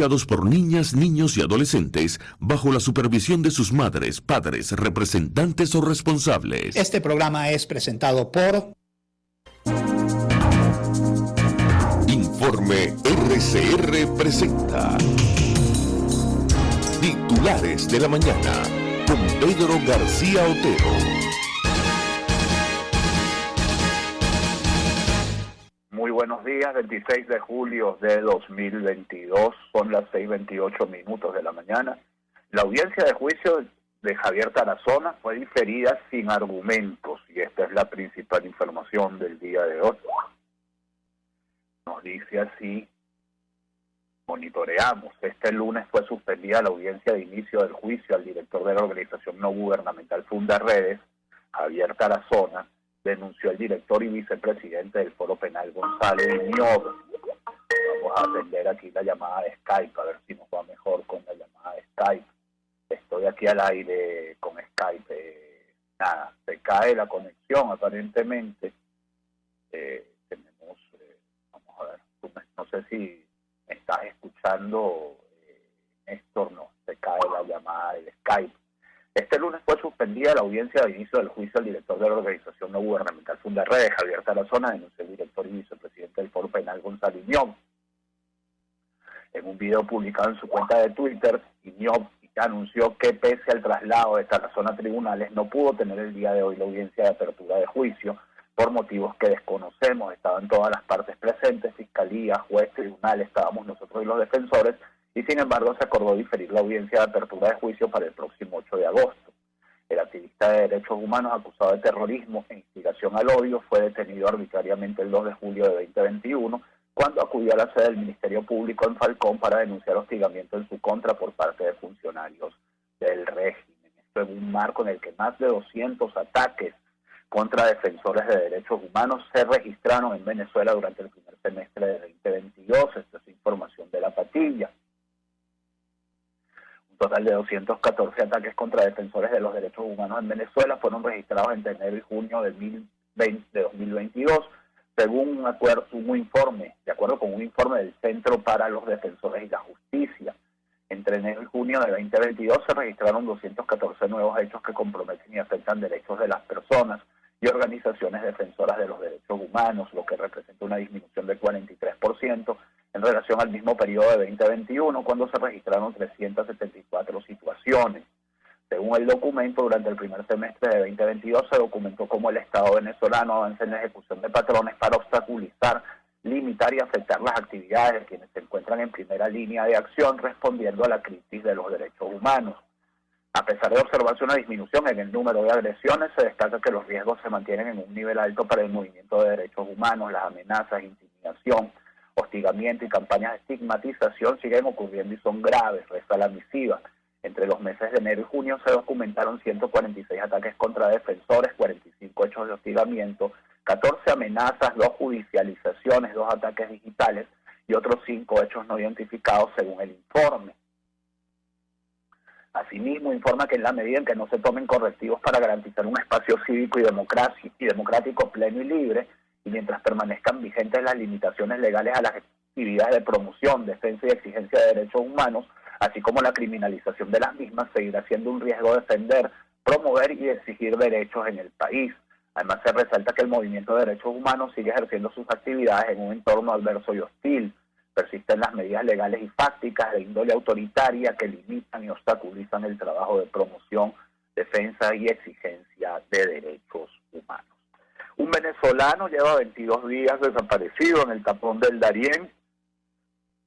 Por niñas, niños y adolescentes bajo la supervisión de sus madres, padres, representantes o responsables. Este programa es presentado por Informe RCR presenta Titulares de la Mañana con Pedro García Otero. Muy buenos días, 26 de julio de 2022, son las 6:28 de la mañana. La audiencia de juicio de Javier Tarazona fue diferida sin argumentos y esta es la principal información del día de hoy. Nos dice así, monitoreamos, este lunes fue suspendida la audiencia de inicio del juicio al director de la organización no gubernamental Fundaredes, Javier Tarazona, denunció el director y vicepresidente del Foro Penal, Gonzalo Iñob. Vamos a atender aquí la llamada de Skype, a ver si nos va mejor con la llamada de Skype. Estoy aquí al aire con Skype. Nada, se cae la conexión aparentemente. Vamos a ver, no sé si me estás escuchando, Néstor, no, se cae la llamada de Skype. Este lunes fue suspendida la audiencia de inicio del juicio al director de la organización no gubernamental Fundaredes, Javier Tarazona, denunció el director y vicepresidente del Foro Penal, Gonzalo Iñob. En un video publicado en su cuenta de Twitter, Iñob anunció que pese al traslado de Tarazona a tribunales, no pudo tener el día de hoy la audiencia de apertura de juicio por motivos que desconocemos. Estaban todas las partes presentes, fiscalía, juez, tribunal, estábamos nosotros y los defensores, y sin embargo se acordó diferir la audiencia de apertura de juicio para el próximo 8 de agosto. El activista de derechos humanos acusado de terrorismo e instigación al odio fue detenido arbitrariamente el 2 de julio de 2021 cuando acudió a la sede del Ministerio Público en Falcón para denunciar hostigamiento en su contra por parte de funcionarios del régimen. Esto en un marco en el que más de 200 ataques contra defensores de derechos humanos se registraron en Venezuela durante el primer semestre de 2022. Esta es información de La Patilla. Total de 214 ataques contra defensores de los derechos humanos en Venezuela fueron registrados entre enero y junio de 2022, según de acuerdo con un informe del Centro para los Defensores y la Justicia. Entre enero y junio de 2022 se registraron 214 nuevos hechos que comprometen y afectan derechos de las personas y organizaciones defensoras de los derechos humanos, lo que representa una disminución del 43% en relación al mismo periodo de 2021, cuando se registraron 374 situaciones. Según el documento, durante el primer semestre de 2022 se documentó cómo el Estado venezolano avanza en la ejecución de patrones para obstaculizar, limitar y afectar las actividades de quienes se encuentran en primera línea de acción respondiendo a la crisis de los derechos humanos. A pesar de observarse una disminución en el número de agresiones, se destaca que los riesgos se mantienen en un nivel alto para el movimiento de derechos humanos. Las amenazas, intimidación, hostigamiento y campañas de estigmatización siguen ocurriendo y son graves, reza la misiva. Entre los meses de enero y junio se documentaron 146 ataques contra defensores, 45 hechos de hostigamiento, 14 amenazas, 2 judicializaciones, 2 ataques digitales y otros 5 hechos no identificados según el informe. Asimismo, informa que en la medida en que no se tomen correctivos para garantizar un espacio cívico y democrático pleno y libre, y mientras permanezcan vigentes las limitaciones legales a las actividades de promoción, defensa y exigencia de derechos humanos, así como la criminalización de las mismas, seguirá siendo un riesgo defender, promover y exigir derechos en el país. Además, se resalta que el movimiento de derechos humanos sigue ejerciendo sus actividades en un entorno adverso y hostil. Persisten las medidas legales y fácticas de índole autoritaria que limitan y obstaculizan el trabajo de promoción, defensa y exigencia de derechos humanos. Un venezolano lleva 22 días desaparecido en el tapón del Darién.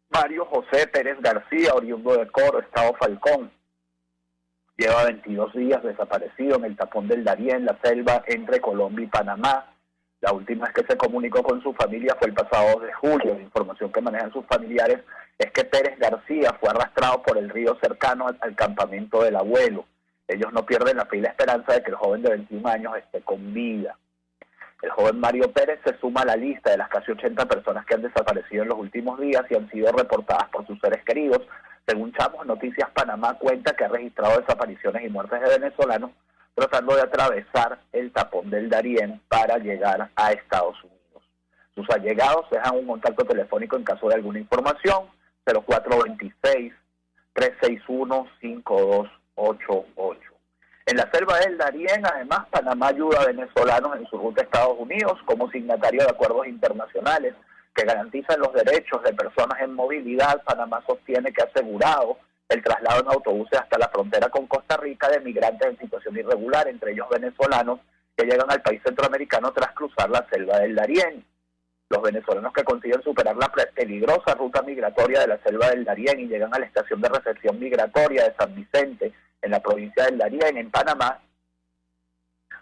Mario José Pérez García, oriundo de Coro, Estado Falcón, lleva 22 días desaparecido en el tapón del Darién, la selva entre Colombia y Panamá. La última vez que se comunicó con su familia fue el pasado 2 de julio. La información que manejan sus familiares es que Pérez García fue arrastrado por el río cercano al campamento del abuelo. Ellos no pierden la fe y la esperanza de que el joven de 21 años esté con vida. El joven Mario Pérez se suma a la lista de las casi 80 personas que han desaparecido en los últimos días y han sido reportadas por sus seres queridos. Según Chamos Noticias Panamá, cuenta que ha registrado desapariciones y muertes de venezolanos tratando de atravesar el tapón del Darién para llegar a Estados Unidos. Sus allegados dejan un contacto telefónico en caso de alguna información. 0426-361-5288. En la selva del Darién, además, Panamá ayuda a venezolanos en su ruta a Estados Unidos como signatario de acuerdos internacionales que garantizan los derechos de personas en movilidad. Panamá sostiene que ha asegurado el traslado en autobuses hasta la frontera con Costa Rica de migrantes en situación irregular, entre ellos venezolanos, que llegan al país centroamericano tras cruzar la selva del Darién. Los venezolanos que consiguen superar la peligrosa ruta migratoria de la selva del Darién y llegan a la estación de recepción migratoria de San Vicente, en la provincia del Darién, en Panamá,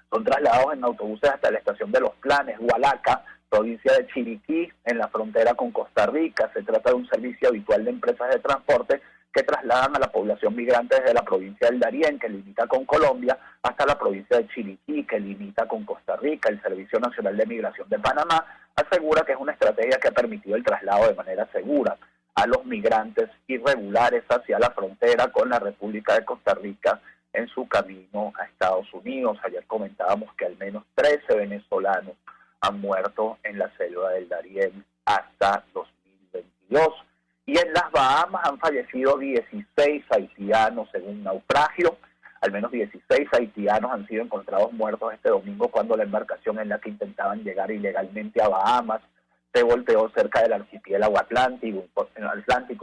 son trasladados en autobuses hasta la estación de Los Planes, Hualaca, provincia de Chiriquí, en la frontera con Costa Rica. Se trata de un servicio habitual de empresas de transporte que trasladan a la población migrante desde la provincia del Darién, que limita con Colombia, hasta la provincia de Chiriquí, que limita con Costa Rica. El Servicio Nacional de Migración de Panamá asegura que es una estrategia que ha permitido el traslado de manera segura a los migrantes irregulares hacia la frontera con la República de Costa Rica en su camino a Estados Unidos. Ayer comentábamos que al menos 13 venezolanos han muerto en la selva del Darién hasta 2022. Y en las Bahamas han fallecido 16 haitianos en un naufragio. Al menos 16 haitianos han sido encontrados muertos este domingo cuando la embarcación en la que intentaban llegar ilegalmente a Bahamas se volteó cerca del archipiélago Atlántico,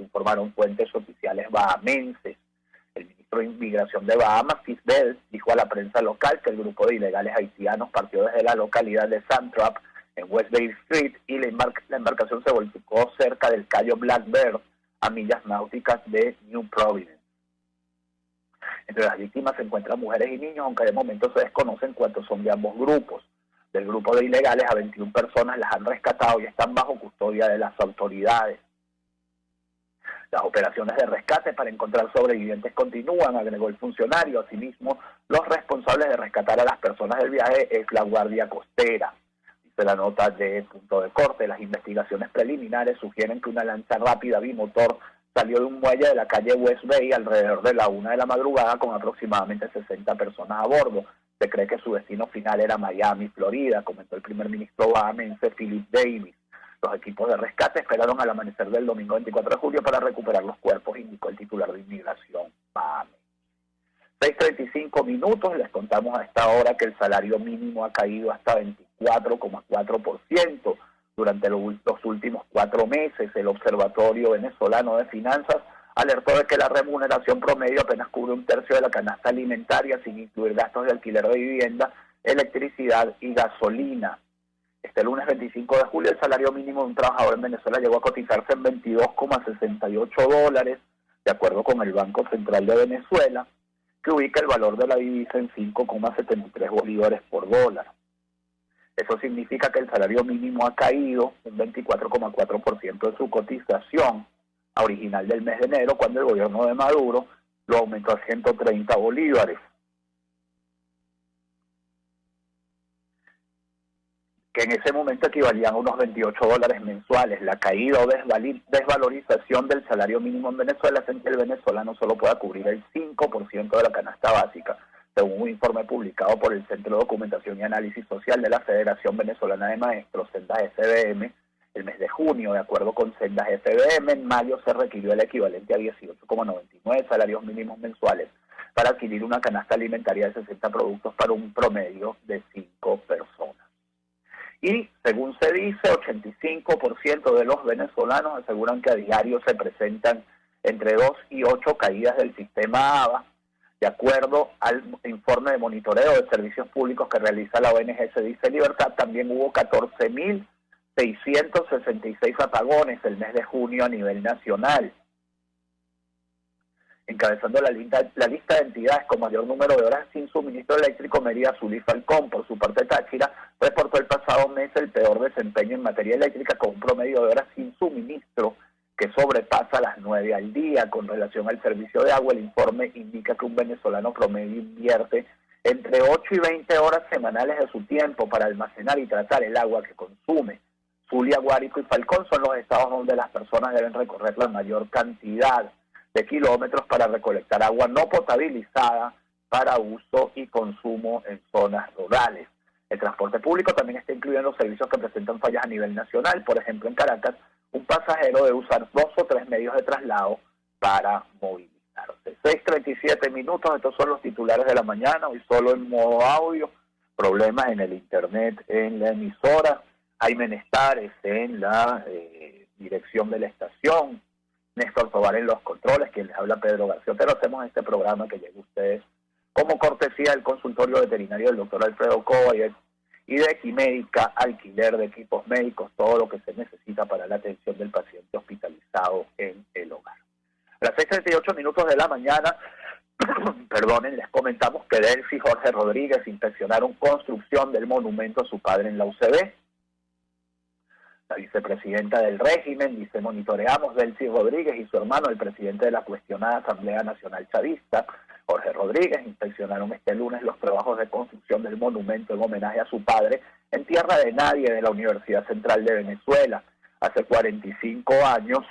informaron fuentes oficiales bahamenses. El ministro de Inmigración de Bahamas, Fisbel, dijo a la prensa local que el grupo de ilegales haitianos partió desde la localidad de Sandtrap, en West Bay Street, y la embarcación se volcó cerca del Cayo Blackbird, a millas náuticas de New Providence. Entre las víctimas se encuentran mujeres y niños, aunque de momento se desconocen cuántos son de ambos grupos. Del grupo de ilegales, a 21 personas las han rescatado y están bajo custodia de las autoridades. Las operaciones de rescate para encontrar sobrevivientes continúan, agregó el funcionario. Asimismo, los responsables de rescatar a las personas del viaje es la Guardia Costera. Dice la nota de Punto de Corte, las investigaciones preliminares sugieren que una lancha rápida bimotor salió de un muelle de la calle West Bay alrededor de la 1 de la madrugada con aproximadamente 60 personas a bordo. Se cree que su destino final era Miami, Florida, comentó el primer ministro bahamense Philip Davis. Los equipos de rescate esperaron al amanecer del domingo 24 de julio para recuperar los cuerpos, indicó el titular de Inmigración bahamense. 6:35 minutos, les contamos a esta hora que el salario mínimo ha caído hasta 24,4% durante los últimos 4 meses. El Observatorio Venezolano de Finanzas alertó de que la remuneración promedio apenas cubre un tercio de la canasta alimentaria, sin incluir gastos de alquiler de vivienda, electricidad y gasolina. Este lunes 25 de julio, el salario mínimo de un trabajador en Venezuela llegó a cotizarse en $22,68, de acuerdo con el Banco Central de Venezuela, que ubica el valor de la divisa en 5,73 bolívares por dólar. Eso significa que el salario mínimo ha caído un 24,4% de su cotización original del mes de enero, cuando el gobierno de Maduro lo aumentó a 130 bolívares, que en ese momento equivalían a unos $28 mensuales. La caída o desvalorización del salario mínimo en Venezuela hace que el venezolano solo pueda cubrir el 5% de la canasta básica, según un informe publicado por el Centro de Documentación y Análisis Social de la Federación Venezolana de Maestros, Sendas FBM. El mes de junio, de acuerdo con Sendas FBM, en mayo se requirió el equivalente a 18,99 salarios mínimos mensuales para adquirir una canasta alimentaria de 60 productos para un promedio de 5 personas. Y, según se dice, 85% de los venezolanos aseguran que a diario se presentan entre 2 y 8 caídas del sistema ABA. De acuerdo al informe de monitoreo de servicios públicos que realiza la ONG Se Dice Libertad, también hubo 14.666 apagones el mes de junio a nivel nacional. Encabezando la lista de entidades con mayor número de horas sin suministro eléctrico, Mérida, Zulia y Falcón. Por su parte, Táchira reportó el pasado mes el peor desempeño en materia eléctrica, con un promedio de horas sin suministro que sobrepasa las 9 al día. Con relación al servicio de agua, el informe indica que un venezolano promedio invierte entre 8 y 20 horas semanales de su tiempo para almacenar y tratar el agua que consume. Zulia, Guárico y Falcón son los estados donde las personas deben recorrer la mayor cantidad de kilómetros para recolectar agua no potabilizada para uso y consumo en zonas rurales. El transporte público también está incluido en los servicios que presentan fallas a nivel nacional. Por ejemplo, en Caracas, un pasajero debe usar 2 o 3 medios de traslado para movilizarse. 6:37 minutos, estos son los titulares de la mañana, hoy solo en modo audio, problemas en el internet en la emisora, hay menestares en la dirección de la estación, Néstor Tobar en los controles, quien les habla Pedro García Otero. Hacemos este programa que llegue a ustedes como cortesía del consultorio veterinario del doctor Alfredo Cova y de Equimédica, alquiler de equipos médicos, todo lo que se necesita para la atención del paciente hospitalizado en el hogar. A las 6:38 minutos de la mañana, perdonen, les comentamos que Delcy y Jorge Rodríguez inspeccionaron construcción del monumento a su padre en la UCB. La vicepresidenta del régimen dice: monitoreamos Delcy Rodríguez y su hermano, el presidente de la cuestionada Asamblea Nacional Chavista, Jorge Rodríguez, inspeccionaron este lunes los trabajos de construcción del monumento en homenaje a su padre en tierra de nadie de la Universidad Central de Venezuela. Hace 45 años,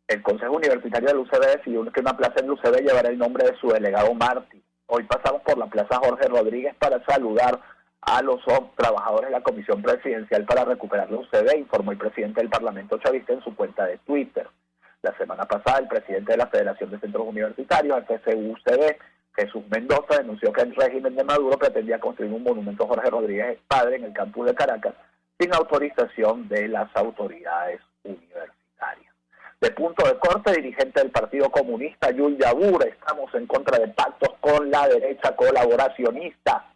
el Consejo Universitario de la UCB decidió que una plaza en la UCB llevará el nombre de su delegado Martí. Hoy pasamos por la Plaza Jorge Rodríguez para saludar a los trabajadores de la Comisión Presidencial para recuperar la UCB, informó el presidente del Parlamento Chavista en su cuenta de Twitter. La semana pasada, el presidente de la Federación de Centros Universitarios, FCU-UCB, Jesús Mendoza, denunció que el régimen de Maduro pretendía construir un monumento a Jorge Rodríguez padre en el campus de Caracas sin autorización de las autoridades universitarias. De punto de corte, dirigente del Partido Comunista, Yul Yabur: estamos en contra de pactos con la derecha colaboracionista.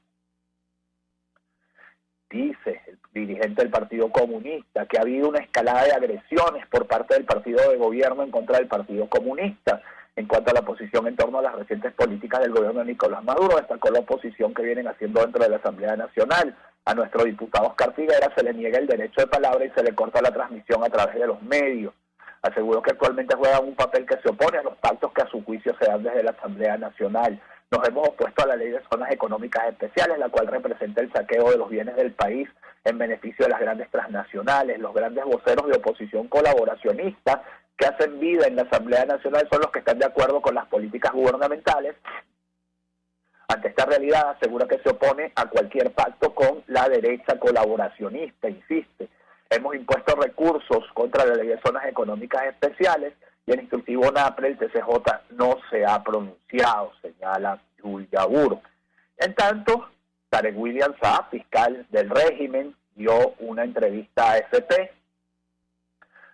Dice el dirigente del Partido Comunista que ha habido una escalada de agresiones por parte del partido de gobierno en contra del Partido Comunista. En cuanto a la posición en torno a las recientes políticas del gobierno de Nicolás Maduro, destacó la oposición que vienen haciendo dentro de la Asamblea Nacional. A nuestro diputado Oscar Figuera se le niega el derecho de palabra y se le corta la transmisión a través de los medios. Aseguró que actualmente juegan un papel que se opone a los pactos que a su juicio se dan desde la Asamblea Nacional. Nos hemos opuesto a la ley de zonas económicas especiales, la cual representa el saqueo de los bienes del país en beneficio de las grandes transnacionales. Los grandes voceros de oposición colaboracionista que hacen vida en la Asamblea Nacional son los que están de acuerdo con las políticas gubernamentales. Ante esta realidad, asegura que se opone a cualquier pacto con la derecha colaboracionista, insiste. Hemos impuesto recursos contra la ley de zonas económicas especiales y el instructivo NAPRE, el TCJ, no se ha pronunciado, señala Yul Yabur. En tanto, Tarek William Saab, fiscal del régimen, dio una entrevista a AFP,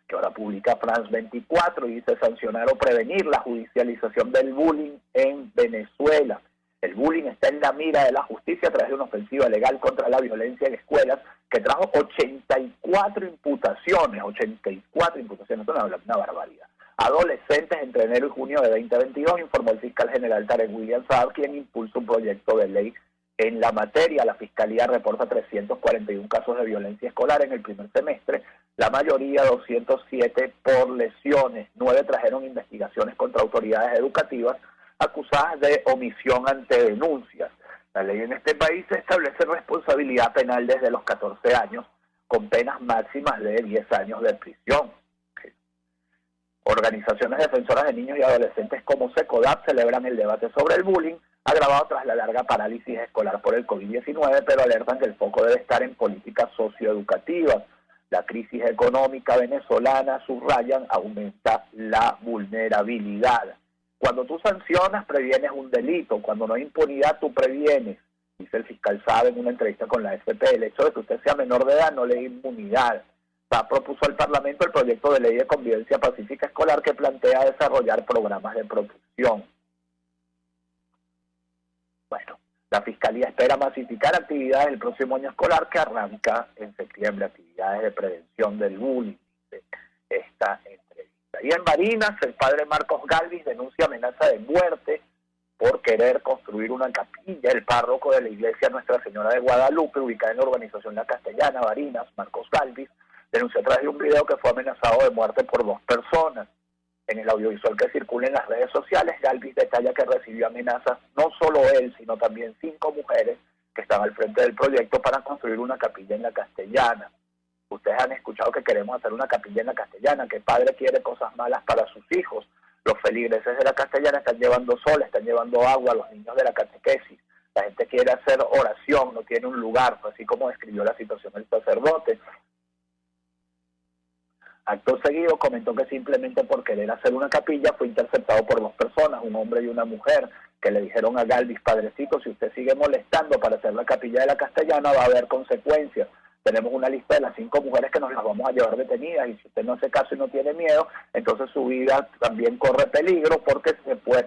que ahora publica France 24, y dice: sancionar o prevenir la judicialización del bullying en Venezuela. El bullying está en la mira de la justicia a través de una ofensiva legal contra la violencia en escuelas que trajo 84 imputaciones, es una barbaridad. Adolescentes entre enero y junio de 2022, informó el fiscal general Tarek William Saab, quien impulsa un proyecto de ley en la materia. La Fiscalía reporta 341 casos de violencia escolar en el primer semestre, la mayoría, 207, por lesiones. 9 trajeron investigaciones contra autoridades educativas acusadas de omisión ante denuncias. La ley en este país establece responsabilidad penal desde los 14 años, con penas máximas de 10 años de prisión. Organizaciones defensoras de niños y adolescentes como SECODAP celebran el debate sobre el bullying, agravado tras la larga parálisis escolar por el COVID-19, pero alertan que el foco debe estar en políticas socioeducativas. La crisis económica venezolana, subrayan, aumenta la vulnerabilidad. Cuando tú sancionas, previenes un delito. Cuando no hay impunidad, tú previenes. Dice el fiscal Saab en una entrevista con la AFP: el hecho de que usted sea menor de edad no le da inmunidad. Saab propuso al Parlamento el proyecto de ley de convivencia pacífica escolar que plantea desarrollar programas de protección. Bueno, la Fiscalía espera masificar actividades el próximo año escolar, que arranca en septiembre, actividades de prevención del bullying, dice esta entrevista. Y en Barinas, el padre Marcos Galvis denuncia amenaza de muerte por querer construir una capilla. El párroco de la iglesia Nuestra Señora de Guadalupe, ubicada en la urbanización La Castellana, Barinas, Marcos Galvis, denunció a través de un video que fue amenazado de muerte por 2 personas. En el audiovisual que circula en las redes sociales, Galvis detalla que recibió amenazas no solo él, sino también 5 mujeres que están al frente del proyecto para construir una capilla en La Castellana. Ustedes han escuchado que queremos hacer una capilla en La Castellana, que padre quiere cosas malas para sus hijos. Los feligreses de La Castellana están llevando sol, están llevando agua a los niños de la catequesis. La gente quiere hacer oración, no tiene un lugar, así como describió la situación del sacerdote. Acto seguido comentó que simplemente por querer hacer una capilla fue interceptado por 2 personas, un hombre y una mujer, que le dijeron a Galvis: padrecito, si usted sigue molestando para hacer la capilla de la Castellana va a haber consecuencias. Tenemos una lista de las 5 mujeres que nos las vamos a llevar detenidas, y si usted no hace caso y no tiene miedo, entonces su vida también corre peligro, porque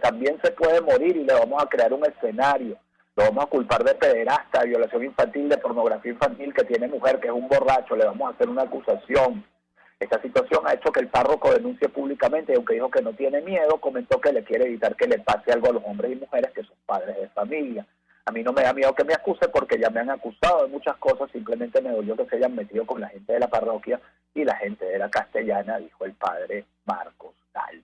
también se puede morir, y le vamos a crear un escenario. Lo vamos a culpar de pederasta, de violación infantil, de pornografía infantil que tiene mujer, que es un borracho, le vamos a hacer una acusación. Esta situación ha hecho que el párroco denuncie públicamente, y aunque dijo que no tiene miedo, comentó que le quiere evitar que le pase algo a los hombres y mujeres que son padres de familia. A mí no me da miedo que me acuse, porque ya me han acusado de muchas cosas, simplemente me dolió que se hayan metido con la gente de la parroquia y la gente de la Castellana, dijo el padre Marcos Tal.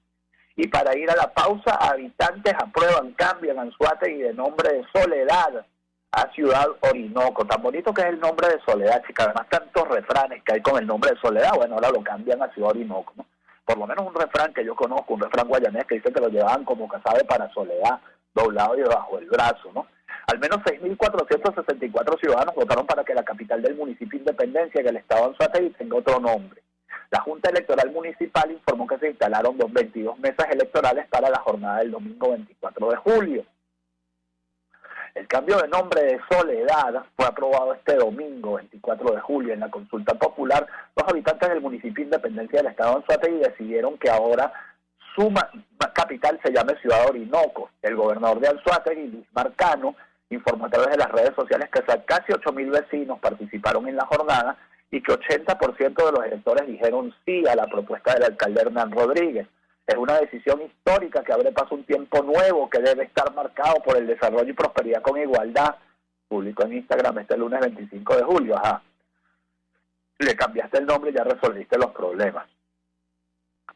Y para ir a la pausa, habitantes aprueban cambio en Anzoátegui de nombre de Soledad a Ciudad Orinoco. Tan bonito que es el nombre de Soledad, chica. Además, tantos refranes que hay con el nombre de Soledad, bueno, ahora lo cambian a Ciudad Orinoco, ¿no? Por lo menos un refrán que yo conozco, un refrán guayanés que dice que lo llevaban como casabe para Soledad, doblado y debajo del brazo, ¿no? Al menos 6.464 ciudadanos votaron para que la capital del municipio Independencia, en el estado de Anzoátegui, tenga otro nombre. La Junta Electoral Municipal informó que se instalaron 22 mesas electorales para la jornada del domingo 24 de julio. El cambio de nombre de Soledad fue aprobado este domingo 24 de julio en la consulta popular. Los habitantes del municipio Independencia del estado de Anzoátegui decidieron que ahora su capital se llame Ciudad Orinoco. El gobernador de Anzoátegui, Luis Marcano, informó a través de las redes sociales que casi 8.000 vecinos participaron en la jornada y que 80% de los electores dijeron sí a la propuesta del alcalde Hernán Rodríguez. Es una decisión histórica que abre paso a un tiempo nuevo que debe estar marcado por el desarrollo y prosperidad con igualdad. Publicó en Instagram este lunes 25 de julio. Ajá. Le cambiaste el nombre y ya resolviste los problemas.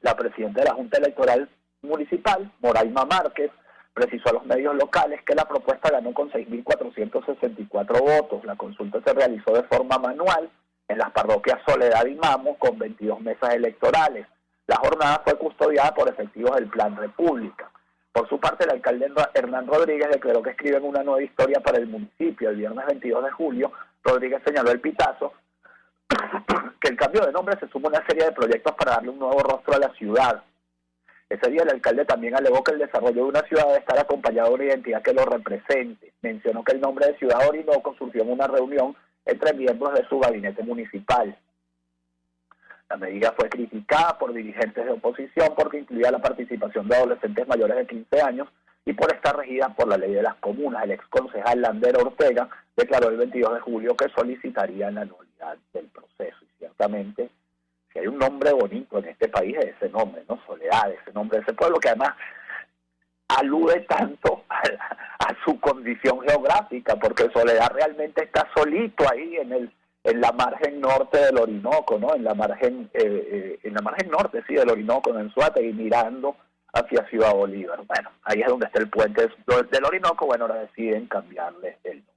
La presidenta de la Junta Electoral Municipal, Moraima Márquez, precisó a los medios locales que la propuesta ganó con 6.464 votos. La consulta se realizó de forma manual en las parroquias Soledad y Mamo, con 22 mesas electorales. La jornada fue custodiada por efectivos del Plan República. Por su parte, el alcalde Hernán Rodríguez declaró que escriben una nueva historia para el municipio. El viernes 22 de julio, Rodríguez señaló el pitazo que el cambio de nombre se suma a una serie de proyectos para darle un nuevo rostro a la ciudad. Ese día el alcalde también alegó que el desarrollo de una ciudad debe estar acompañado de una identidad que lo represente. Mencionó que el nombre de Ciudad Orinoco surgió en una reunión entre miembros de su gabinete municipal. La medida fue criticada por dirigentes de oposición porque incluía la participación de adolescentes mayores de 15 años y por estar regida por la ley de las comunas. El exconcejal Lander Ortega declaró el 22 de julio que solicitaría la nulidad del proceso. Y ciertamente, si hay un nombre bonito en este país, es ese nombre, ¿no? Soledad, ese nombre de ese pueblo que además alude tanto a su condición geográfica, porque Soledad realmente está solito ahí en la margen norte del Orinoco, ¿no? En la margen norte, sí, del Orinoco, en Anzoátegui, mirando hacia Ciudad Bolívar. Bueno, ahí es donde está el puente del Orinoco. Bueno, ahora deciden cambiarle el nombre.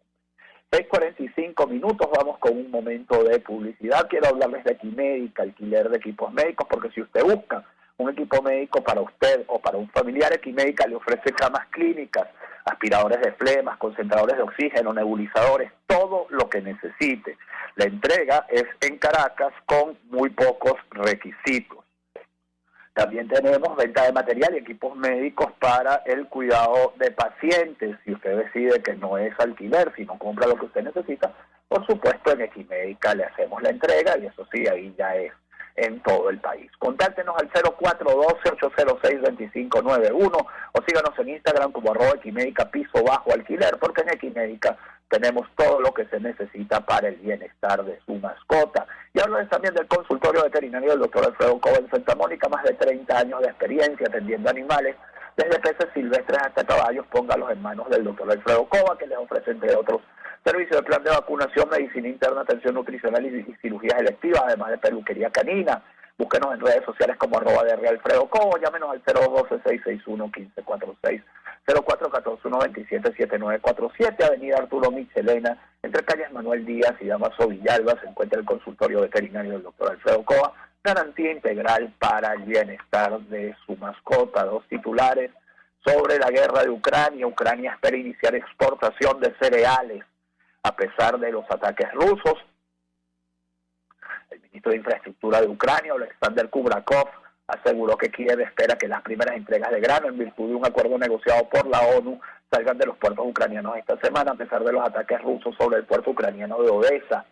6:45 minutos, vamos con un momento de publicidad. Quiero hablarles de Equimédica, alquiler de equipos médicos, porque si usted busca un equipo médico para usted o para un familiar, Equimédica le ofrece camas clínicas, aspiradores de flemas, concentradores de oxígeno, nebulizadores, todo lo que necesite. La entrega es en Caracas con muy pocos requisitos. También tenemos venta de material y equipos médicos para el cuidado de pacientes. Si usted decide que no es alquiler, sino compra lo que usted necesita, por supuesto en Equimédica le hacemos la entrega, y eso sí, ahí ya es en todo el país. Contáctenos al 0412-806-2591 o síganos en Instagram como @Equimédica _alquiler, porque en Equimédica tenemos todo lo que se necesita para el bienestar de su mascota. Y hablo también del consultorio veterinario del doctor Alfredo Cova en Santa Mónica, más de 30 años de experiencia atendiendo animales, desde peces silvestres hasta caballos. Póngalos en manos del doctor Alfredo Cova, que les ofrece, entre otros, servicio de plan de vacunación, medicina interna, atención nutricional y cirugías electivas, además de peluquería canina. Búsquenos en redes sociales como @Alfredo Cobo, llámenos al 012-661-1546, 0414-127-7947, Avenida Arturo Michelena, entre calles Manuel Díaz y Damaso Villalba, se encuentra el consultorio veterinario del doctor Alfredo Coba. Garantía integral para el bienestar de su mascota. 2 titulares sobre la guerra de Ucrania. Ucrania espera iniciar exportación de cereales a pesar de los ataques rusos. El ministro de Infraestructura de Ucrania, Oleksandr Kubrakov, aseguró que Kiev espera que las primeras entregas de grano, en virtud de un acuerdo negociado por la ONU, salgan de los puertos ucranianos esta semana, a pesar de los ataques rusos sobre el puerto ucraniano de Odesa.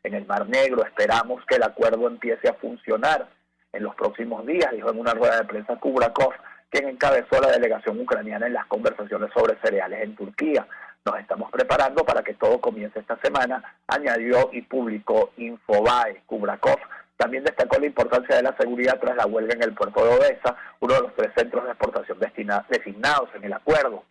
En el Mar Negro esperamos que el acuerdo empiece a funcionar en los próximos días, dijo en una rueda de prensa Kubrakov, quien encabezó la delegación ucraniana en las conversaciones sobre cereales en Turquía. Nos estamos preparando para que todo comience esta semana, añadió y publicó Infobae. Kubrakov también destacó la importancia de la seguridad tras la huelga en el puerto de Odesa, uno de los 3 centros de exportación designados en el acuerdo.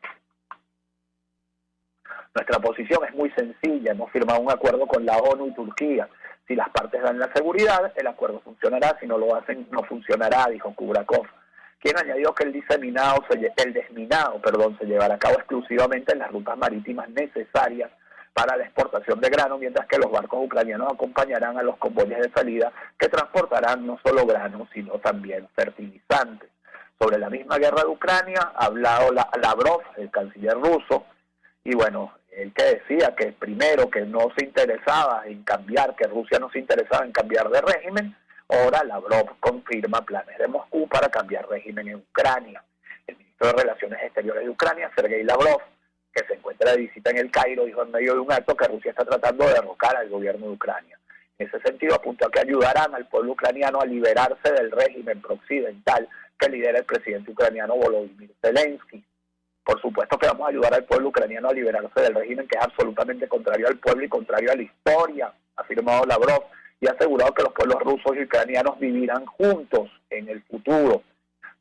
Nuestra posición es muy sencilla, hemos firmado un acuerdo con la ONU y Turquía. Si las partes dan la seguridad, el acuerdo funcionará, si no lo hacen, no funcionará, dijo Kubrakov, quien añadió que el desminado se llevará a cabo exclusivamente en las rutas marítimas necesarias para la exportación de grano, mientras que los barcos ucranianos acompañarán a los convoyes de salida que transportarán no solo grano, sino también fertilizantes. Sobre la misma guerra de Ucrania ha hablado Lavrov, el canciller ruso, y bueno, él que decía que primero que no se interesaba en cambiar, que Rusia no se interesaba en cambiar de régimen, ahora Lavrov confirma planes de Moscú para cambiar régimen en Ucrania. El ministro de Relaciones Exteriores de Ucrania, Sergei Lavrov, que se encuentra de visita en el Cairo, dijo en medio de un acto que Rusia está tratando de derrocar al gobierno de Ucrania. En ese sentido apuntó a que ayudarán al pueblo ucraniano a liberarse del régimen prooccidental que lidera el presidente ucraniano Volodymyr Zelensky. Por supuesto que vamos a ayudar al pueblo ucraniano a liberarse del régimen que es absolutamente contrario al pueblo y contrario a la historia, ha afirmado Lavrov, y ha asegurado que los pueblos rusos y ucranianos vivirán juntos en el futuro.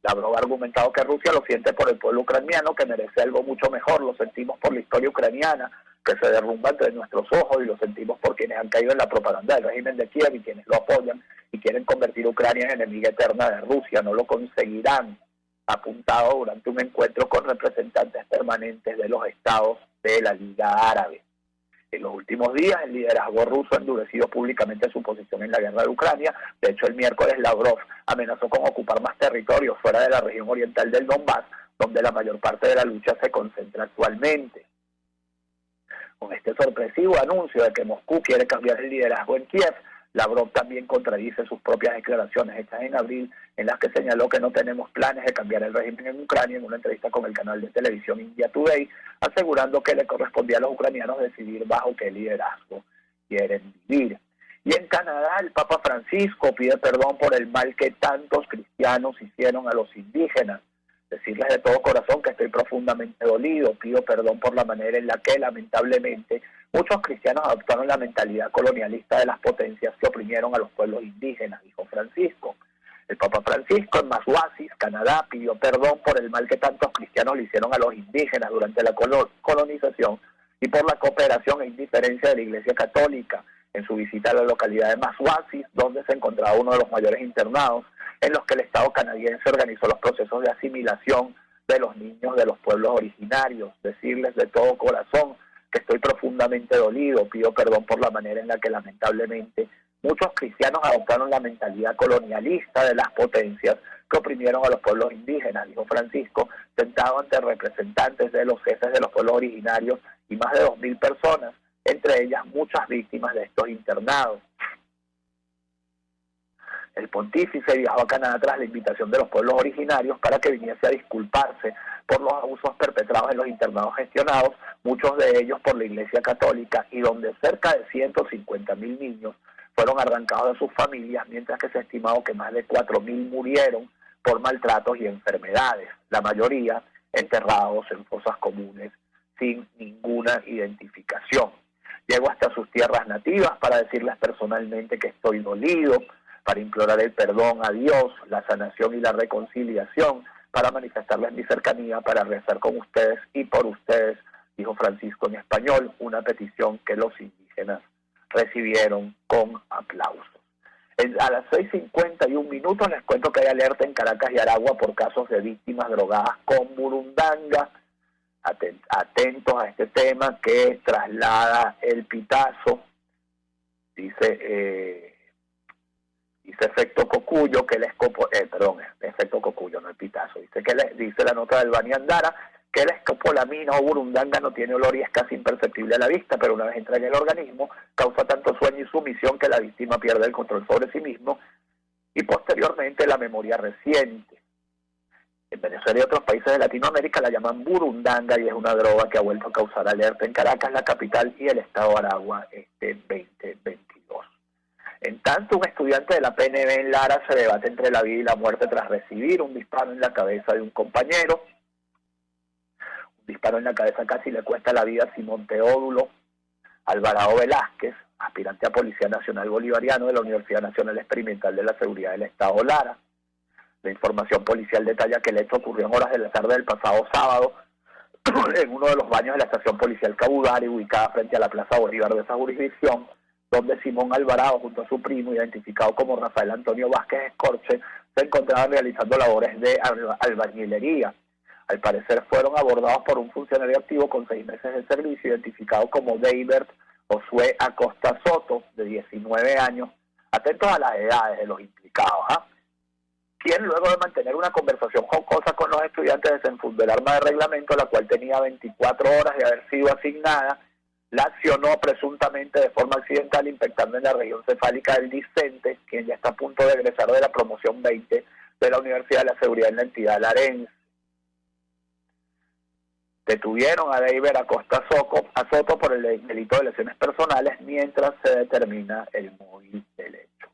Lavrov ha argumentado que Rusia lo siente por el pueblo ucraniano, que merece algo mucho mejor, lo sentimos por la historia ucraniana, que se derrumba entre nuestros ojos, y lo sentimos por quienes han caído en la propaganda del régimen de Kiev y quienes lo apoyan y quieren convertir a Ucrania en enemiga eterna de Rusia. No lo conseguirán, apuntado durante un encuentro con representantes permanentes de los estados de la Liga Árabe. En los últimos días, el liderazgo ruso ha endurecido públicamente su posición en la guerra de Ucrania. De hecho, el miércoles Lavrov amenazó con ocupar más territorios fuera de la región oriental del Donbass, donde la mayor parte de la lucha se concentra actualmente. Con este sorpresivo anuncio de que Moscú quiere cambiar el liderazgo en Kiev, Lavrov también contradice sus propias declaraciones hechas en abril, en las que señaló que no tenemos planes de cambiar el régimen en Ucrania, en una entrevista con el canal de televisión India Today, asegurando que le correspondía a los ucranianos decidir bajo qué liderazgo quieren vivir. Y en Canadá, el Papa Francisco pide perdón por el mal que tantos cristianos hicieron a los indígenas. Decirles de todo corazón que estoy profundamente dolido, pido perdón por la manera en la que, lamentablemente, muchos cristianos adoptaron la mentalidad colonialista de las potencias que oprimieron a los pueblos indígenas, dijo Francisco. El Papa Francisco en Masuacis, Canadá, pidió perdón por el mal que tantos cristianos le hicieron a los indígenas durante la colonización y por la cooperación e indiferencia de la Iglesia Católica. En su visita a la localidad de Masuacis, donde se encontraba uno de los mayores internados, en los que el Estado canadiense organizó los procesos de asimilación de los niños de los pueblos originarios. Decirles de todo corazón que estoy profundamente dolido, pido perdón por la manera en la que lamentablemente muchos cristianos adoptaron la mentalidad colonialista de las potencias que oprimieron a los pueblos indígenas, dijo Francisco, sentado ante representantes de los jefes de los pueblos originarios y más de 2.000 personas, entre ellas muchas víctimas de estos internados. El pontífice viajó a Canadá tras la invitación de los pueblos originarios para que viniese a disculparse por los abusos perpetrados en los internados gestionados, muchos de ellos por la Iglesia Católica, y donde cerca de 150.000 niños fueron arrancados de sus familias, mientras que se ha estimado que más de 4.000 murieron por maltratos y enfermedades, la mayoría enterrados en fosas comunes sin ninguna identificación. Llego hasta sus tierras nativas para decirles personalmente que estoy dolido, para implorar el perdón a Dios, la sanación y la reconciliación, para manifestarles mi cercanía, para rezar con ustedes y por ustedes, dijo Francisco en español, una petición que los indígenas recibieron con aplausos. A las 6:51 les cuento que hay alerta en Caracas y Aragua por casos de víctimas drogadas con burundanga. Atentos a este tema que traslada el Pitazo, dice Efecto Cocuyo, que efecto Cocuyo, no el Pitazo, dice la nota del Bani Andara, que que la escopolamina o burundanga no tiene olor y es casi imperceptible a la vista, pero una vez entra en el organismo causa tanto sueño y sumisión que la víctima pierde el control sobre sí mismo y posteriormente la memoria reciente. En Venezuela y otros países de Latinoamérica la llaman burundanga y es una droga que ha vuelto a causar alerta en Caracas, la capital, y el estado de Aragua este 2022. En tanto, un estudiante de la PNB en Lara se debate entre la vida y la muerte tras recibir un disparo en la cabeza de un compañero. Un disparo en la cabeza casi le cuesta la vida a Simón Teódulo Alvarado Velázquez, aspirante a Policía Nacional Bolivariano de la Universidad Nacional Experimental de la Seguridad del Estado Lara. La información policial detalla que el hecho ocurrió en horas de la tarde del pasado sábado en uno de los baños de la estación policial Cabudare, ubicada frente a la Plaza Bolívar de esa jurisdicción, donde Simón Alvarado, junto a su primo, identificado como Rafael Antonio Vázquez Escorche, se encontraban realizando labores de albañilería. Al parecer fueron abordados por un funcionario activo con 6 meses de servicio, identificado como Deibert Josué Acosta Soto, de 19 años, atentos a las edades de los implicados, quien luego de mantener una conversación jocosa con los estudiantes desenfundó el arma de reglamento, la cual tenía 24 horas de haber sido asignada, la accionó presuntamente de forma accidental, impactando en la región cefálica del discente, quien ya está a punto de egresar de la promoción 20 de la Universidad de la Seguridad en la entidad larense. Detuvieron a Deiber Acosta Soto por el delito de lesiones personales mientras se determina el móvil del hecho.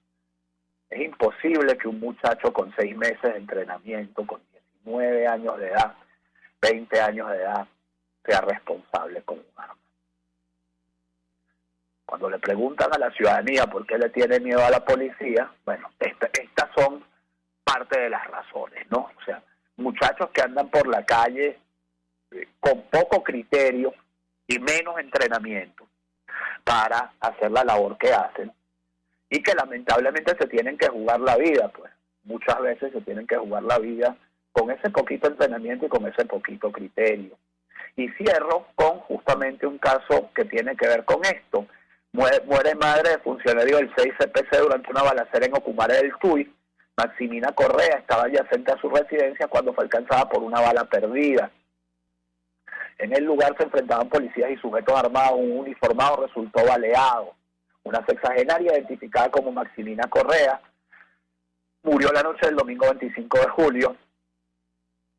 Es imposible que un muchacho con 6 meses de entrenamiento, con 19 años de edad, 20 años de edad, sea responsable con un arma. Cuando le preguntan a la ciudadanía por qué le tiene miedo a la policía, bueno, estas son parte de las razones, ¿no? O sea, muchachos que andan por la calle con poco criterio y menos entrenamiento para hacer la labor que hacen, y que lamentablemente se tienen que jugar la vida, pues muchas veces se tienen que jugar la vida con ese poquito entrenamiento y con ese poquito criterio. Y cierro con justamente un caso que tiene que ver con esto. Muere madre de funcionario del 6CPC durante una balacera en Ocumare del Tuy. Maximina Correa estaba adyacente a su residencia cuando fue alcanzada por una bala perdida. En el lugar se enfrentaban policías y sujetos armados. Un uniformado resultó baleado. Una sexagenaria identificada como Maximina Correa murió la noche del domingo 25 de julio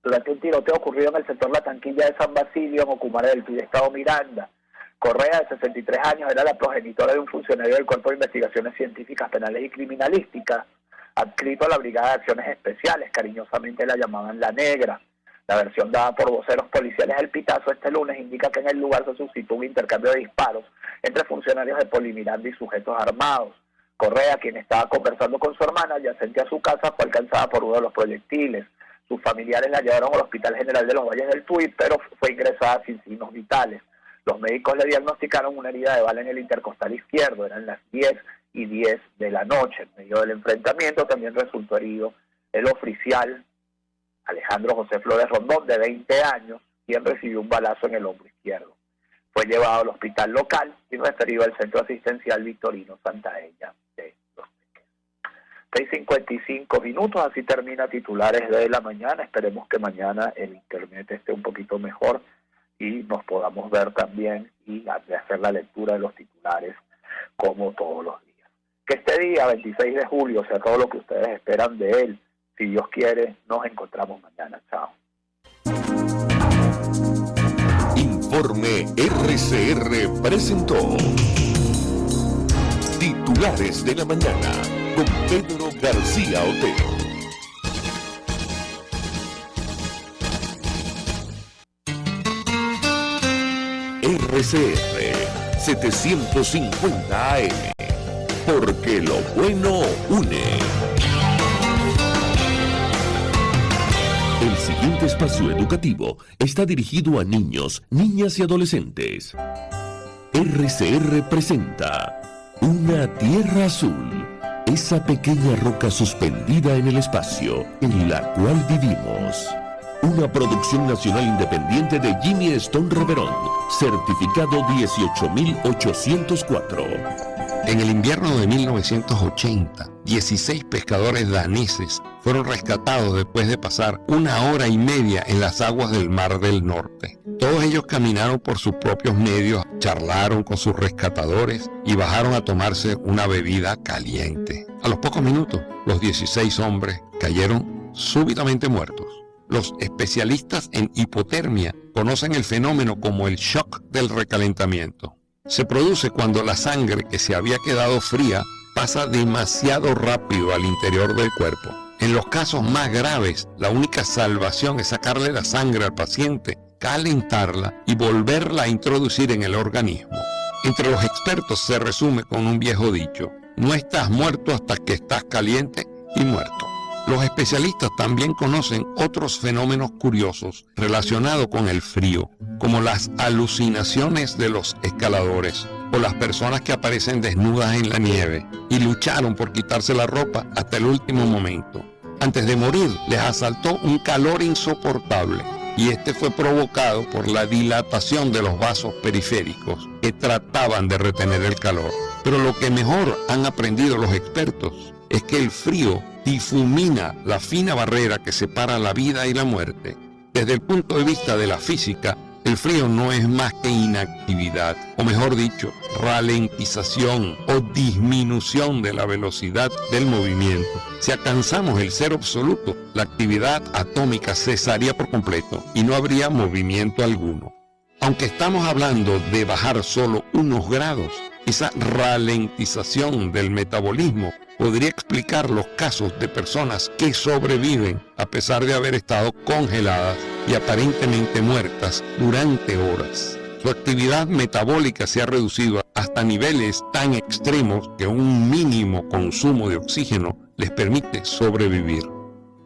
durante un tiroteo ocurrido en el sector La Tanquilla de San Basilio, en Ocumare del Tuy, Estado Miranda. Correa, de 63 años, era la progenitora de un funcionario del Cuerpo de Investigaciones Científicas, Penales y Criminalísticas, adscrito a la Brigada de Acciones Especiales, cariñosamente la llamaban La Negra. La versión dada por voceros policiales del Pitazo este lunes indica que en el lugar se suscitó un intercambio de disparos entre funcionarios de Polimiranda y sujetos armados. Correa, quien estaba conversando con su hermana adyacente a su casa, fue alcanzada por uno de los proyectiles. Sus familiares la llevaron al Hospital General de los Valles del Tuy, pero fue ingresada sin signos vitales. Los médicos le diagnosticaron una herida de bala en el intercostal izquierdo. Eran las 10:10 de la noche. En medio del enfrentamiento también resultó herido el oficial Alejandro José Flores Rondón, de 20 años, quien recibió un balazo en el hombro izquierdo. Fue llevado al hospital local y referido al Centro Asistencial Victorino Santaella de Los Teques. 6:55 minutos, así termina Titulares de la Mañana. Esperemos que mañana el internet esté un poquito mejor y nos podamos ver también y hacer la lectura de los titulares como todos los días. Que este día, 26 de julio, sea todo lo que ustedes esperan de él. Si Dios quiere, nos encontramos mañana. Chao. Informe RCR presentó Titulares de la Mañana con Pedro García Otero. RCR 750 AM, porque lo bueno une. El siguiente espacio educativo está dirigido a niños, niñas y adolescentes. RCR presenta Una Tierra Azul, esa pequeña roca suspendida en el espacio en la cual vivimos. Una producción nacional independiente de Jimmy Stone Reverón, certificado 18804. En el invierno de 1980, 16 pescadores daneses fueron rescatados después de pasar 1 hora y media en las aguas del Mar del Norte. Todos ellos caminaron por sus propios medios, charlaron con sus rescatadores y bajaron a tomarse una bebida caliente. A los pocos minutos, los 16 hombres cayeron súbitamente muertos. Los especialistas en hipotermia conocen el fenómeno como el shock del recalentamiento. Se produce cuando la sangre que se había quedado fría pasa demasiado rápido al interior del cuerpo. En los casos más graves, la única salvación es sacarle la sangre al paciente, calentarla y volverla a introducir en el organismo. Entre los expertos se resume con un viejo dicho: no estás muerto hasta que estás caliente y muerto. Los especialistas también conocen otros fenómenos curiosos relacionados con el frío, como las alucinaciones de los escaladores o las personas que aparecen desnudas en la nieve y lucharon por quitarse la ropa hasta el último momento. Antes de morir, les asaltó un calor insoportable y este fue provocado por la dilatación de los vasos periféricos que trataban de retener el calor. Pero lo que mejor han aprendido los expertos es que el frío difumina la fina barrera que separa la vida y la muerte. Desde el punto de vista de la física, el frío no es más que inactividad, o mejor dicho, ralentización o disminución de la velocidad del movimiento. Si alcanzamos el cero absoluto, la actividad atómica cesaría por completo y no habría movimiento alguno. Aunque estamos hablando de bajar solo unos grados, esa ralentización del metabolismo podría explicar los casos de personas que sobreviven a pesar de haber estado congeladas y aparentemente muertas durante horas. Su actividad metabólica se ha reducido hasta niveles tan extremos que un mínimo consumo de oxígeno les permite sobrevivir.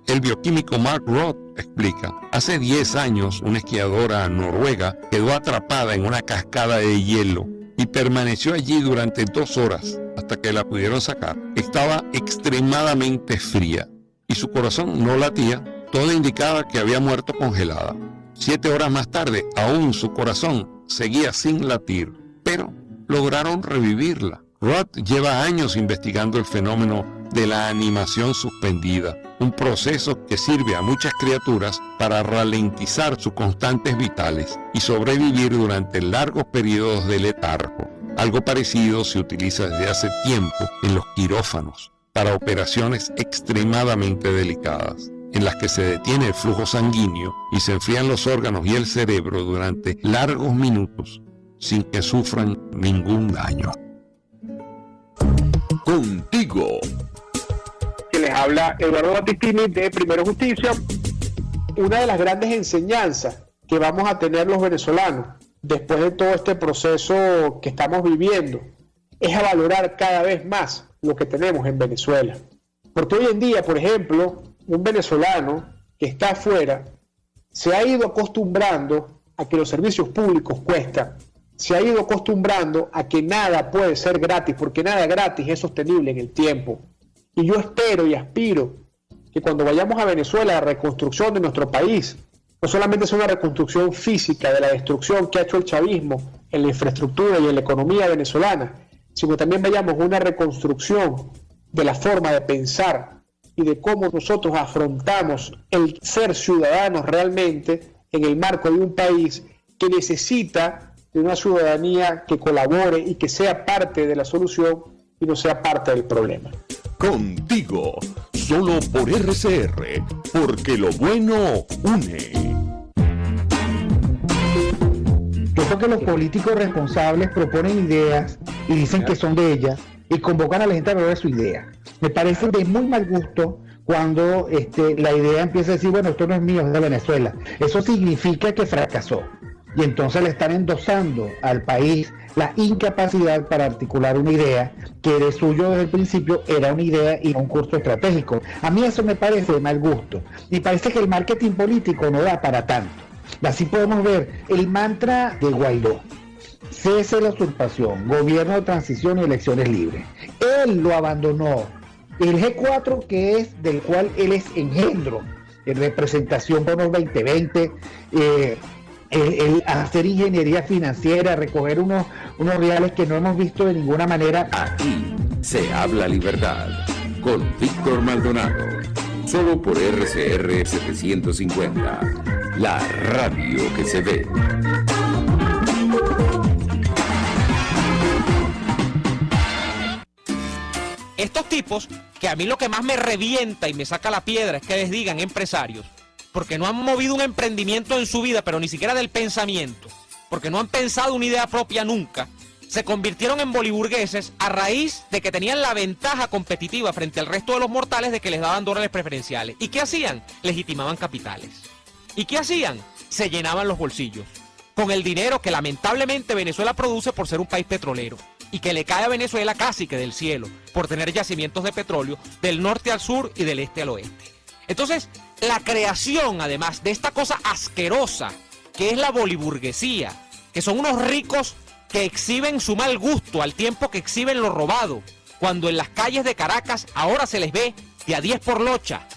El bioquímico Mark Roth explica: hace 10 años una esquiadora noruega quedó atrapada en una cascada de hielo y permaneció allí durante 2 horas hasta que la pudieron sacar. Estaba extremadamente fría y su corazón no latía. Todo indicaba que había muerto congelada. 7 horas más tarde, aún su corazón seguía sin latir, pero lograron revivirla. Roth lleva años investigando el fenómeno de la animación suspendida, un proceso que sirve a muchas criaturas para ralentizar sus constantes vitales y sobrevivir durante largos periodos de letargo. Algo parecido se utiliza desde hace tiempo en los quirófanos para operaciones extremadamente delicadas, en las que se detiene el flujo sanguíneo y se enfrían los órganos y el cerebro durante largos minutos sin que sufran ningún daño. Contigo. Que les habla Eduardo Battistini de Primero Justicia. Una de las grandes enseñanzas que vamos a tener los venezolanos después de todo este proceso que estamos viviendo es a valorar cada vez más lo que tenemos en Venezuela. Porque hoy en día, por ejemplo, un venezolano que está afuera se ha ido acostumbrando a que los servicios públicos cuestan, se ha ido acostumbrando a que nada puede ser gratis, porque nada gratis es sostenible en el tiempo. Y yo espero y aspiro que cuando vayamos a Venezuela, la reconstrucción de nuestro país no solamente es una reconstrucción física de la destrucción que ha hecho el chavismo en la infraestructura y en la economía venezolana, sino también vayamos a una reconstrucción de la forma de pensar y de cómo nosotros afrontamos el ser ciudadanos realmente en el marco de un país que necesita de una ciudadanía que colabore y que sea parte de la solución y no sea parte del problema. Contigo, solo por RCR, porque lo bueno une. Yo creo que los políticos responsables proponen ideas y dicen que son de ellas y convocan a la gente a ver su idea. Me parece de muy mal gusto cuando la idea empieza a decir, bueno, esto no es mío, es de Venezuela. Eso significa que fracasó. Y entonces le están endosando al país la incapacidad para articular una idea que de suyo desde el principio era una idea y no un curso estratégico. A mí eso me parece de mal gusto. Y parece que el marketing político no da para tanto. Así podemos ver el mantra de Guaidó: cese la usurpación, gobierno de transición y elecciones libres. Él lo abandonó. El G4, que es del cual él es engendro, en representación por los 2020, el hacer ingeniería financiera, recoger unos reales que no hemos visto de ninguna manera. Aquí se habla libertad con Víctor Maldonado, solo por RCR 750, la radio que se ve. Estos tipos, que a mí lo que más me revienta y me saca la piedra es que les digan empresarios, porque no han movido un emprendimiento en su vida, pero ni siquiera del pensamiento, porque no han pensado una idea propia nunca, se convirtieron en boliburgueses a raíz de que tenían la ventaja competitiva frente al resto de los mortales de que les daban dólares preferenciales. ¿Y qué hacían? Legitimaban capitales. ¿Y qué hacían? Se llenaban los bolsillos con el dinero que lamentablemente Venezuela produce por ser un país petrolero y que le cae a Venezuela casi que del cielo por tener yacimientos de petróleo del norte al sur y del este al oeste. Entonces, la creación, además de esta cosa asquerosa que es la boliburguesía, que son unos ricos que exhiben su mal gusto al tiempo que exhiben lo robado, cuando en las calles de Caracas ahora se les ve de a 10 por locha,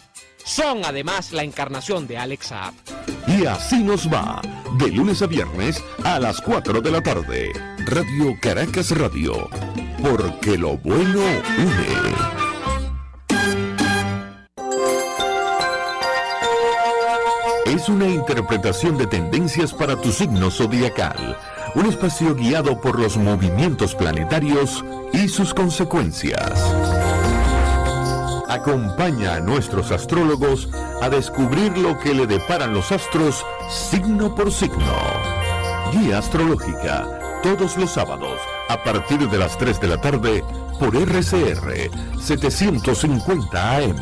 son además la encarnación de Alex Saab. Y así nos va, de lunes a viernes a las 4 de la tarde. Radio Caracas Radio, porque lo bueno une. Es una interpretación de tendencias para tu signo zodiacal. Un espacio guiado por los movimientos planetarios y sus consecuencias. Acompaña a nuestros astrólogos a descubrir lo que le deparan los astros signo por signo. Guía astrológica, todos los sábados, a partir de las 3 de la tarde, por RCR 750 AM.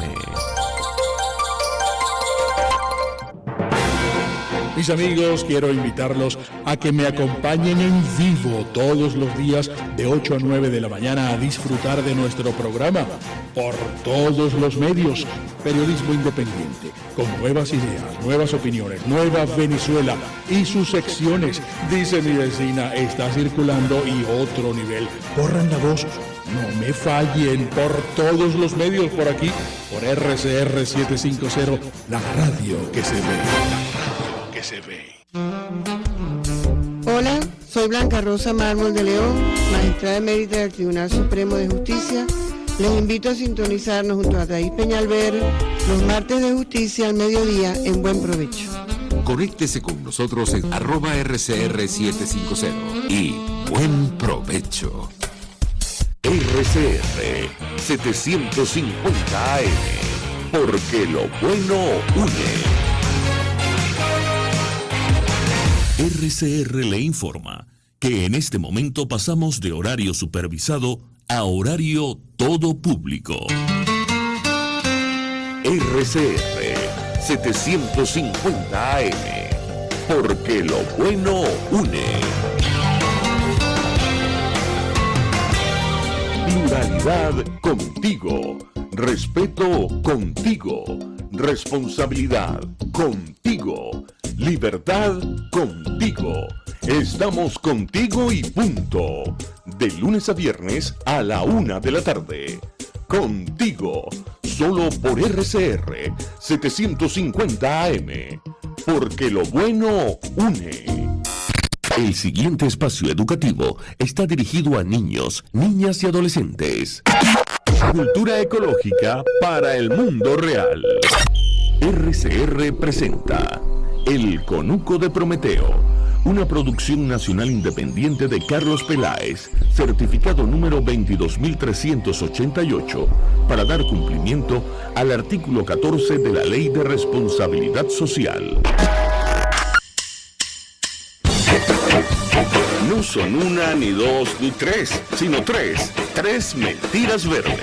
Mis amigos, quiero invitarlos a que me acompañen en vivo todos los días de 8 a 9 de la mañana a disfrutar de nuestro programa por todos los medios. Periodismo independiente, con nuevas ideas, nuevas opiniones, nueva Venezuela y sus secciones. Dice mi vecina, está circulando y otro nivel. Corran la voz, no me fallen, por todos los medios por aquí, por RCR 750, la radio que se ve. Se ve. Hola, soy Blanca Rosa Mármol de León, magistrada emérita del Tribunal Supremo de Justicia. Les invito a sintonizarnos junto a Thais Peñalver los martes de justicia al mediodía en Buen Provecho. Conéctese con nosotros en @RCR750 y buen provecho. RCR 750 AM, porque lo bueno une. RCR le informa que en este momento pasamos de horario supervisado a horario todo público. RCR 750 AM, porque lo bueno une. Pluralidad contigo, respeto contigo, responsabilidad contigo, libertad contigo. Estamos contigo y punto. De lunes a viernes a la 1 de la tarde. Contigo, solo por RCR 750 AM. Porque lo bueno une. El siguiente espacio educativo está dirigido a niños, niñas y adolescentes. Cultura ecológica para el mundo real. RCR presenta El Conuco de Prometeo, una producción nacional independiente de Carlos Peláez, certificado número 22388, para dar cumplimiento al artículo 14 de la Ley de Responsabilidad Social. No son una, ni dos, ni tres, sino tres mentiras verdes.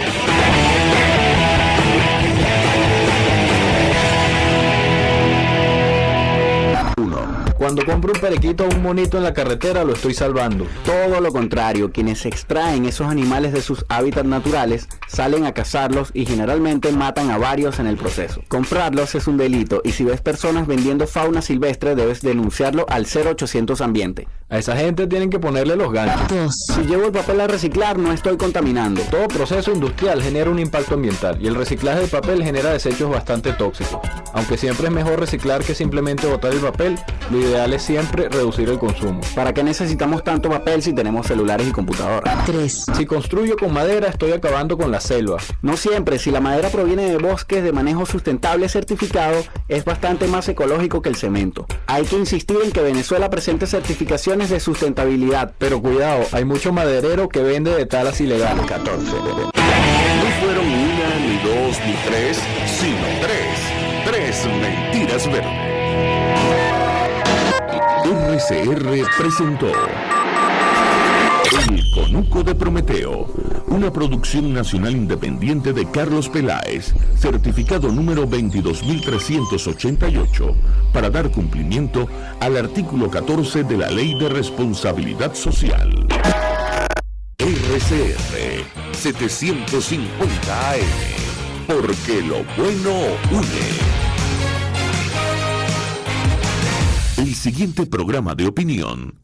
Cuando compro un periquito o un monito en la carretera, lo estoy salvando. Todo lo contrario, quienes extraen esos animales de sus hábitats naturales salen a cazarlos y generalmente matan a varios en el proceso. Comprarlos es un delito y si ves personas vendiendo fauna silvestre debes denunciarlo al 0800 Ambiente. A esa gente tienen que ponerle los ganchos. Si llevo el papel a reciclar, no estoy contaminando. Todo proceso industrial genera un impacto ambiental y el reciclaje de papel genera desechos bastante tóxicos. Aunque siempre es mejor reciclar que simplemente botar el papel, lo ideal es siempre reducir el consumo. ¿Para qué necesitamos tanto papel si tenemos celulares y computadoras? 3. Si construyo con madera, estoy acabando con la selva. No siempre. Si la madera proviene de bosques de manejo sustentable certificado, es bastante más ecológico que el cemento. Hay que insistir en que Venezuela presente certificaciones de sustentabilidad. Pero cuidado, hay mucho maderero que vende de talas ilegales. 14. No fueron una, ni dos, ni tres, sino tres mentiras verdes. RCR presentó El Conuco de Prometeo, una producción nacional independiente de Carlos Peláez, certificado número 22388, para dar cumplimiento al artículo 14 de la Ley de Responsabilidad Social. RCR 750 AM, porque lo bueno une. El siguiente programa de opinión